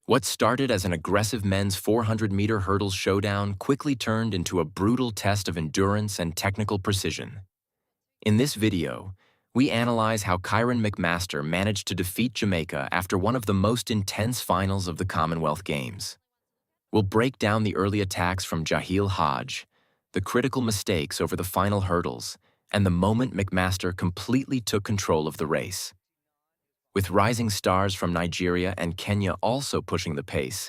What started as an aggressive men's 400-meter hurdles showdown quickly turned into a brutal test of endurance and technical precision. In this video, we analyze how Kyron McMaster managed to defeat Jamaica after one of the most intense finals of the Commonwealth Games. We'll break down the early attacks from Jahil Hajj, the critical mistakes over the final hurdles, and the moment McMaster completely took control of the race. With rising stars from Nigeria and Kenya also pushing the pace,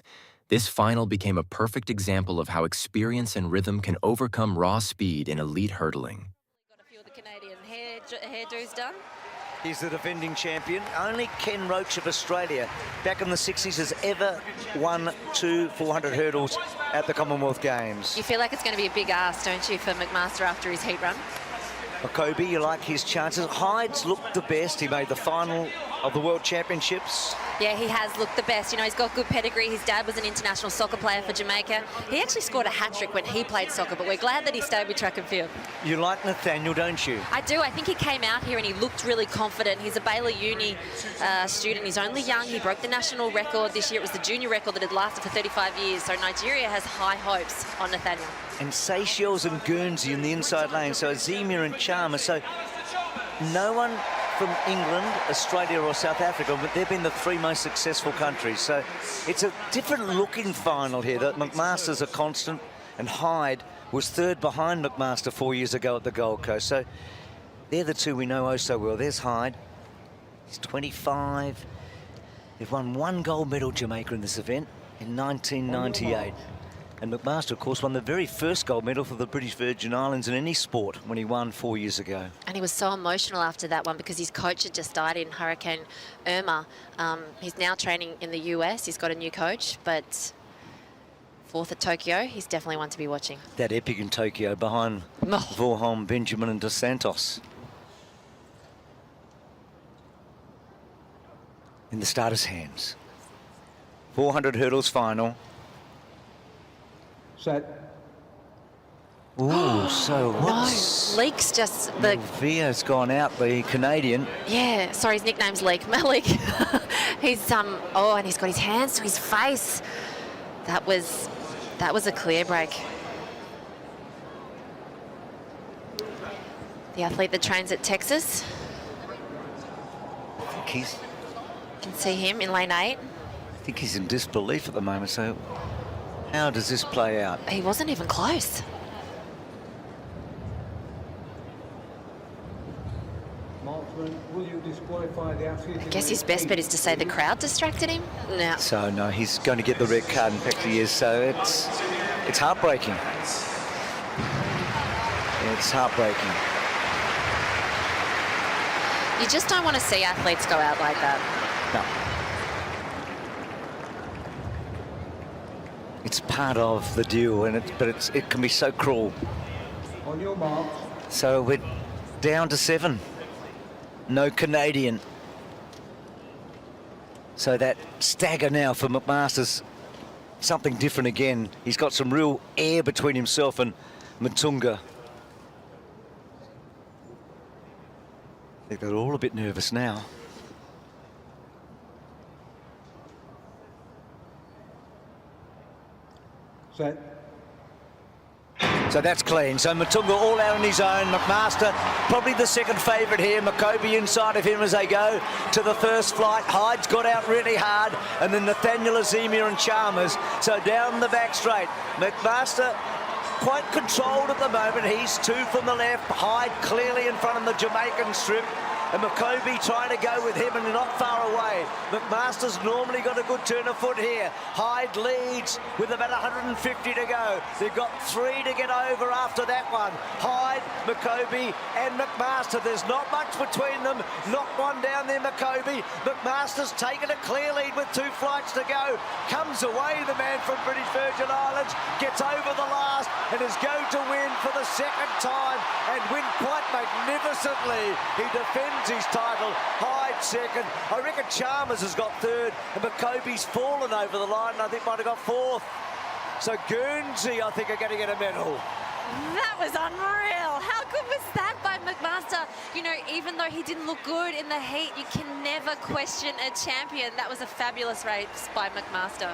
this final became a perfect example of how experience and rhythm can overcome raw speed in elite hurdling. Got a few of the Canadian hairdos done. He's the defending champion. Only Ken Roach of Australia, back in the 60s, has ever won 2 400 hurdles at the Commonwealth Games. You feel like it's going to be a big ask, don't you, for McMaster after his heat run? Kobe, you like his chances. Hyde's looked the best. He made the final of the World Championships. Yeah, he has looked the best. You know, he's got good pedigree. His dad was an international soccer player for Jamaica. He actually scored a hat-trick when he played soccer, but we're glad that he stayed with track and field. You like Nathaniel, don't you? I do. I think he came out here and he looked really confident. He's a Baylor Uni student. He's only young. He broke the national record this year. It was the junior record that had lasted for 35 years. So Nigeria has high hopes on Nathaniel. And Seychelles and Guernsey in the inside lane. So Azemia and Chalmers. So no one from England, Australia or South Africa, but they've been the 3 most successful countries. So it's a different looking final here. That McMaster's a constant, and Hyde was 3rd behind McMaster 4 years ago at the Gold Coast. So they're the 2 we know oh so well. There's Hyde. He's 25. They've won 1 gold medal, Jamaica, in this event in 1998. And McMaster, of course, won the very first gold medal for the British Virgin Islands in any sport when he won 4 years ago. And he was so emotional after that one because his coach had just died in Hurricane Irma. He's now training in the US. He's got a new coach, but 4th at Tokyo, he's definitely one to be watching. That epic in Tokyo behind Vorholm, Benjamin and Dos Santos. In the starters' hands. 400 hurdles final. Set. Ooh, so what's... No, Leek's just the... Via's gone out, the Canadian. Yeah, sorry, his nickname's Leek. Malik. He's, oh, and he's got his hands to his face. That was a clear break. The athlete that trains at Texas. I think he's... You can see him in lane 8. I think he's in disbelief at the moment, so... How does this play out? He wasn't even close. Will you disqualify the athlete? I guess his best bet is to say the crowd distracted him. No. So no, he's going to get the red card. In fact, he is. So it's heartbreaking. It's heartbreaking. You just don't want to see athletes go out like that. No. It's part of the deal, but it can be so cruel. On your marks. So we're down to 7. No Canadian. So that stagger now for McMaster's something different again. He's got some real air between himself and Matunga. I think they're all a bit nervous now. Set. So that's clean. So Matunga all out on his own. McMaster probably the second favourite here. McCoby inside of him as they go to the first flight. Hyde's got out really hard. And then Nathaniel, Azemia and Chalmers. So down the back straight. McMaster quite controlled at the moment. He's 2 from the left. Hyde clearly in front of the Jamaican strip. And McCoby trying to go with him and not far away. McMaster's normally got a good turn of foot here. Hyde leads with about 150 to go. They've got 3 to get over after that one. Hyde, McCoby and McMaster. There's not much between them. Knock one down there, McCoby. McMaster's taken a clear lead with 2 flights to go. Comes away the man from British Virgin Islands. Gets over the last and is going to win for the 2nd time and win quite magnificently. He defends his title. Hyde 2nd. I reckon Chalmers has got 3rd and McCoby's fallen over the line and I think might have got 4th. So Guernsey, I think, are going to get a medal. That was unreal. How good was that by McMaster? You know, even though he didn't look good in the heat, you can never question a champion. That was a fabulous race by McMaster.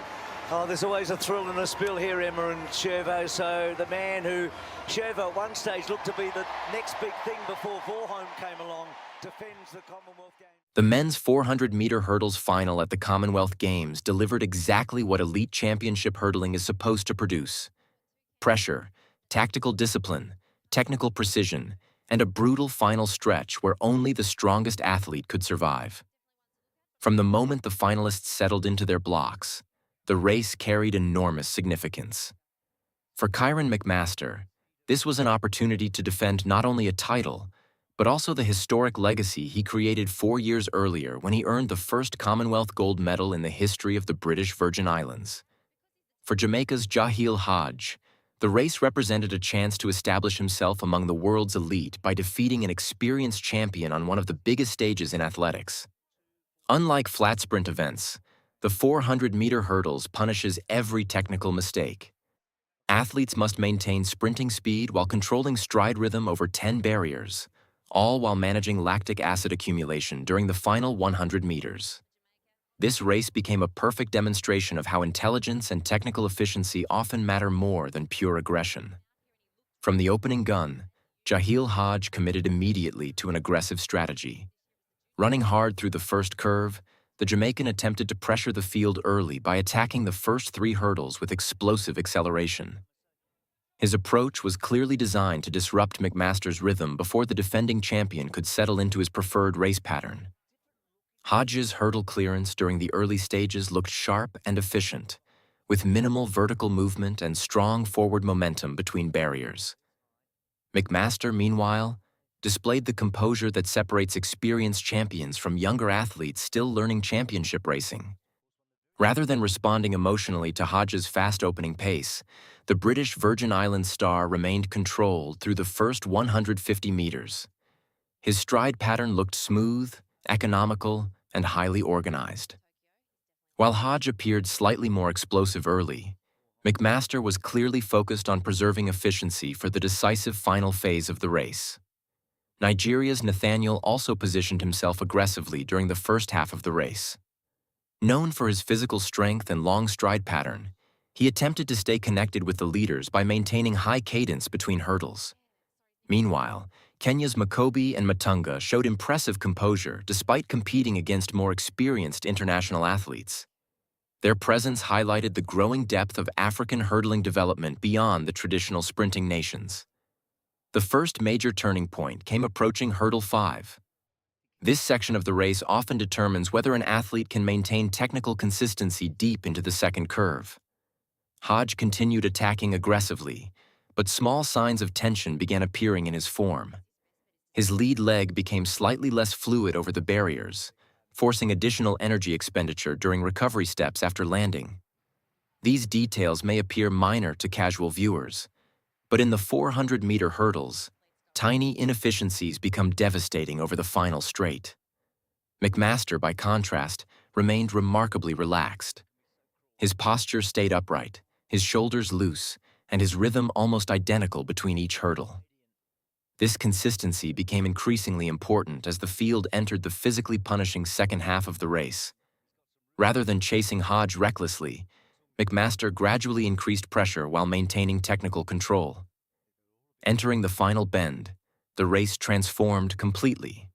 Oh, there's always a thrill and a spill here, Emma and Shervo. So the man who Shervo at one stage looked to be the next big thing before Vorholm came along defends the Commonwealth Games. The men's 400-meter hurdles final at the Commonwealth Games delivered exactly what elite championship hurdling is supposed to produce: pressure, tactical discipline, technical precision, and a brutal final stretch where only the strongest athlete could survive. From the moment the finalists settled into their blocks, the race carried enormous significance. For Kyron McMaster, this was an opportunity to defend not only a title, but also the historic legacy he created 4 years earlier when he earned the first Commonwealth gold medal in the history of the British Virgin Islands. For Jamaica's Jahil Hajj, the race represented a chance to establish himself among the world's elite by defeating an experienced champion on one of the biggest stages in athletics. Unlike flat sprint events, the 400-meter hurdles punishes every technical mistake. Athletes must maintain sprinting speed while controlling stride rhythm over 10 barriers, all while managing lactic acid accumulation during the final 100 meters. This race became a perfect demonstration of how intelligence and technical efficiency often matter more than pure aggression. From the opening gun, Jahil Hajj committed immediately to an aggressive strategy. Running hard through the first curve, the Jamaican attempted to pressure the field early by attacking the first 3 hurdles with explosive acceleration. His approach was clearly designed to disrupt McMaster's rhythm before the defending champion could settle into his preferred race pattern. Hajj's hurdle clearance during the early stages looked sharp and efficient, with minimal vertical movement and strong forward momentum between barriers. McMaster, meanwhile, displayed the composure that separates experienced champions from younger athletes still learning championship racing. Rather than responding emotionally to Hajj's fast-opening pace, the British Virgin Islands star remained controlled through the first 150 meters. His stride pattern looked smooth, economical, and highly organized. While Hajj appeared slightly more explosive early, McMaster was clearly focused on preserving efficiency for the decisive final phase of the race. Nigeria's Nathaniel also positioned himself aggressively during the first half of the race. Known for his physical strength and long stride pattern, he attempted to stay connected with the leaders by maintaining high cadence between hurdles. Meanwhile, Kenya's Makobi and Matunga showed impressive composure despite competing against more experienced international athletes. Their presence highlighted the growing depth of African hurdling development beyond the traditional sprinting nations. The first major turning point came approaching hurdle 5. This section of the race often determines whether an athlete can maintain technical consistency deep into the second curve. Hajj continued attacking aggressively, but small signs of tension began appearing in his form. His lead leg became slightly less fluid over the barriers, forcing additional energy expenditure during recovery steps after landing. These details may appear minor to casual viewers, but in the 400-meter hurdles, tiny inefficiencies become devastating over the final straight. McMaster, by contrast, remained remarkably relaxed. His posture stayed upright, his shoulders loose, and his rhythm almost identical between each hurdle. This consistency became increasingly important as the field entered the physically punishing second half of the race. Rather than chasing Hajj recklessly, McMaster gradually increased pressure while maintaining technical control. Entering the final bend, the race transformed completely.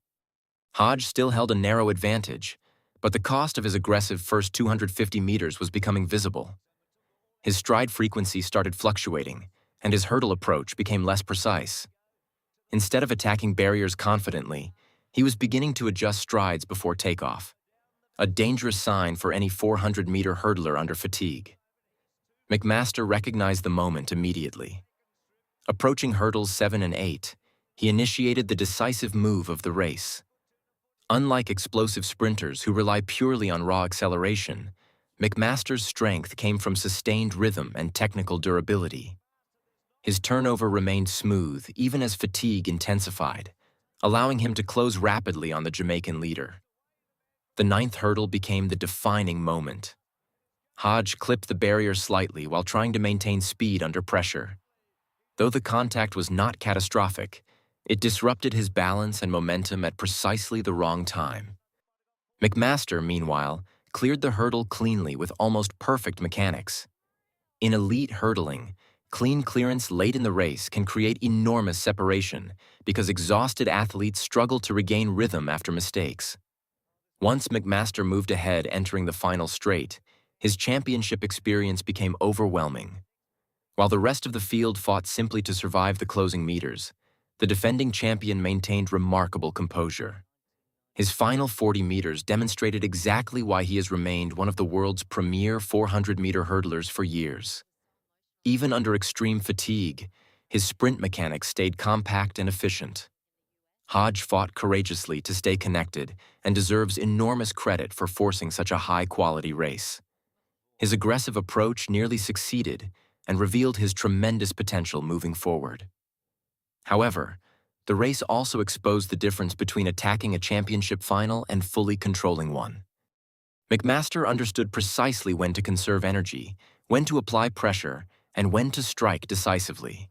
Hajj still held a narrow advantage, but the cost of his aggressive first 250 meters was becoming visible. His stride frequency started fluctuating, and his hurdle approach became less precise. Instead of attacking barriers confidently, he was beginning to adjust strides before takeoff, a dangerous sign for any 400-meter hurdler under fatigue. McMaster recognized the moment immediately. Approaching hurdles 7 and 8, he initiated the decisive move of the race. Unlike explosive sprinters who rely purely on raw acceleration, McMaster's strength came from sustained rhythm and technical durability. His turnover remained smooth even as fatigue intensified, allowing him to close rapidly on the Jamaican leader. The 9th hurdle became the defining moment. Hajj clipped the barrier slightly while trying to maintain speed under pressure. Though the contact was not catastrophic, it disrupted his balance and momentum at precisely the wrong time. McMaster, meanwhile, cleared the hurdle cleanly with almost perfect mechanics. In elite hurdling, clean clearance late in the race can create enormous separation because exhausted athletes struggle to regain rhythm after mistakes. Once McMaster moved ahead entering the final straight, his championship experience became overwhelming. While the rest of the field fought simply to survive the closing meters, the defending champion maintained remarkable composure. His final 40 meters demonstrated exactly why he has remained one of the world's premier 400-meter hurdlers for years. Even under extreme fatigue, his sprint mechanics stayed compact and efficient. Hajj fought courageously to stay connected and deserves enormous credit for forcing such a high-quality race. His aggressive approach nearly succeeded and revealed his tremendous potential moving forward. However, the race also exposed the difference between attacking a championship final and fully controlling one. McMaster understood precisely when to conserve energy, when to apply pressure, and when to strike decisively.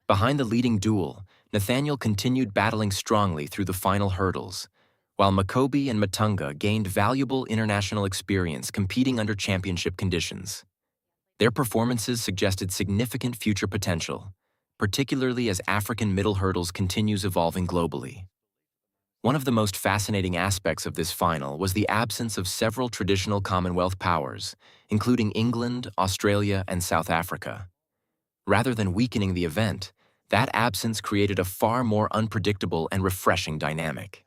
Behind the leading duel, Nathaniel continued battling strongly through the final hurdles, while Makobi and Matunga gained valuable international experience competing under championship conditions. Their performances suggested significant future potential, particularly as African middle hurdles continues evolving globally. One of the most fascinating aspects of this final was the absence of several traditional Commonwealth powers, including England, Australia, and South Africa. Rather than weakening the event, that absence created a far more unpredictable and refreshing dynamic.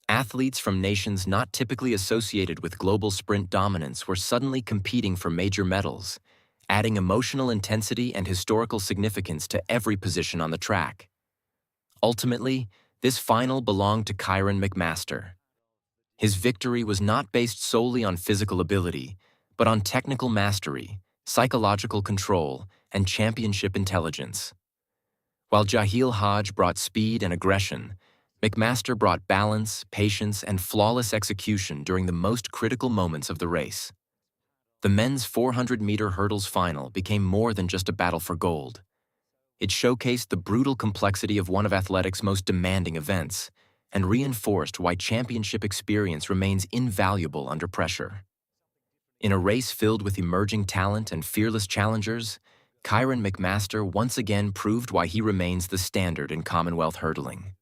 Athletes from nations not typically associated with global sprint dominance were suddenly competing for major medals, adding emotional intensity and historical significance to every position on the track. Ultimately, this final belonged to Kyron McMaster. His victory was not based solely on physical ability, but on technical mastery, psychological control, and championship intelligence. While Jahil Hajj brought speed and aggression, McMaster brought balance, patience, and flawless execution during the most critical moments of the race. The men's 400-meter hurdles final became more than just a battle for gold. It showcased the brutal complexity of one of athletics' most demanding events and reinforced why championship experience remains invaluable under pressure. In a race filled with emerging talent and fearless challengers, Kyron McMaster once again proved why he remains the standard in Commonwealth hurdling.